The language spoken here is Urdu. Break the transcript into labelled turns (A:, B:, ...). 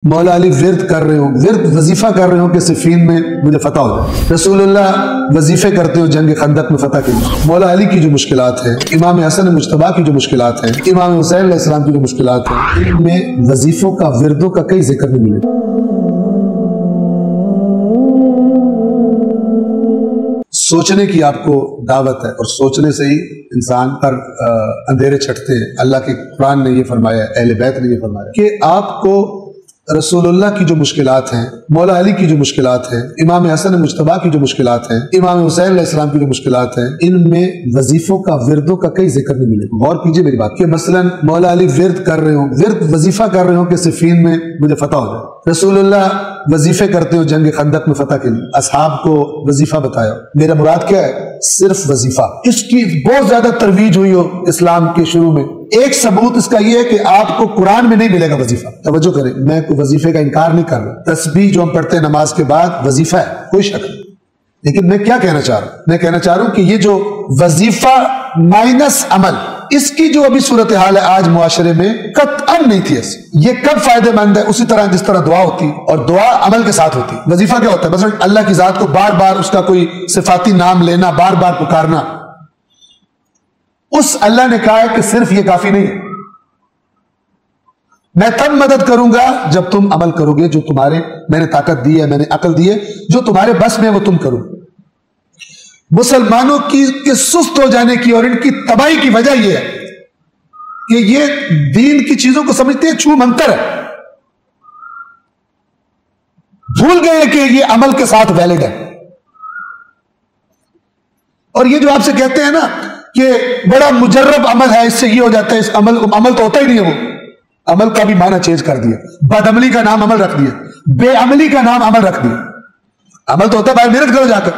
A: مولا علی ورد کر رہے ہوں، ورد وظیفہ کر رہے ہوں کہ صفین میں مجھے فتح ہو جائے، رسول اللہ وظیفے کرتے ہو جنگ خندق میں فتح کے لیے، مولا علی کی جو مشکلات ہیں، امام حسن مجتبیٰ کی جو مشکلات ہیں، امام حسین علیہ السلام کی جو مشکلات ہیں، ان میں وظیفوں کا وردوں کا کئی ذکر نہیں ملے۔ سوچنے کی آپ کو دعوت ہے، اور سوچنے سے ہی انسان پر اندھیرے چھٹتے ہیں۔ اللہ کے قرآن نے یہ فرمایا، اہل بیت نے یہ فرمایا کہ آپ کو رسول اللہ کی جو مشکلات ہیں، مولا علی کی جو مشکلات ہیں، امام حسن مجتبیٰ کی جو مشکلات ہیں، امام حسین علیہ السلام کی جو مشکلات ہیں، ان میں وظیفوں کا وردوں کا کئی ذکر نہیں ملے۔ غور کیجئے میری بات کہ مثلا مولا علی ورد کر رہے ہوں، ورد وظیفہ کر رہے ہوں کہ صفین میں مجھے فتح ہو جائے، رسول اللہ وظیفے کرتے ہو جنگ خندق میں فتح کے لیے، اصحاب کو وظیفہ بتایا۔ میرا مراد کیا ہے؟ صرف وظیفہ۔ اس کی بہت زیادہ ترویج ہوئی ہو اسلام کے شروع میں۔ ایک ثبوت اس کا یہ ہے کہ آپ کو قرآن میں نہیں ملے گا وظیفہ۔ توجہ کریں، میں کوئی وظیفے کا انکار نہیں کر رہا، تسبیح جو ہم پڑھتے ہیں نماز کے بعد وظیفہ ہے، کوئی شک نہیں، لیکن میں کیا کہنا چاہ رہا ہوں؟ میں کہنا چاہ رہا ہوں کہ یہ جو وظیفہ مائنس عمل، اس کی جو ابھی صورتحال ہے آج معاشرے میں، قطعاً نہیں تھی ایسی۔ یہ کب فائدہ مند ہے؟ اسی طرح جس طرح دعا ہوتی، اور دعا عمل کے ساتھ ہوتی۔ وظیفہ کیا ہوتا ہے؟ مثلا اللہ کی ذات کو بار بار اس کا کوئی صفاتی نام لینا، بار بار پکارنا۔ اس اللہ نے کہا ہے کہ صرف یہ کافی نہیں ہے، میں تب مدد کروں گا جب تم عمل کرو گے، جو تمہارے میں نے طاقت دی ہے، میں نے عقل دی ہے، جو تمہارے بس میں وہ تم کرو۔ مسلمانوں کے سست ہو جانے کی اور ان کی تباہی کی وجہ یہ ہے کہ یہ دین کی چیزوں کو سمجھتے ہیں چھو منتر ہے، بھول گئے کہ یہ عمل کے ساتھ ویلڈ ہے۔ اور یہ جو آپ سے کہتے ہیں نا کہ بڑا مجرب عمل ہے، اس سے یہ ہو جاتا ہے، اس عمل تو ہوتا ہی نہیں ہے، وہ عمل کا بھی معنی چینج کر دیا، بد عملی کا نام عمل رکھ دیا، بے عملی کا نام عمل رکھ دیا۔ عمل تو ہوتا ہے باہر محنت کرو جا کر،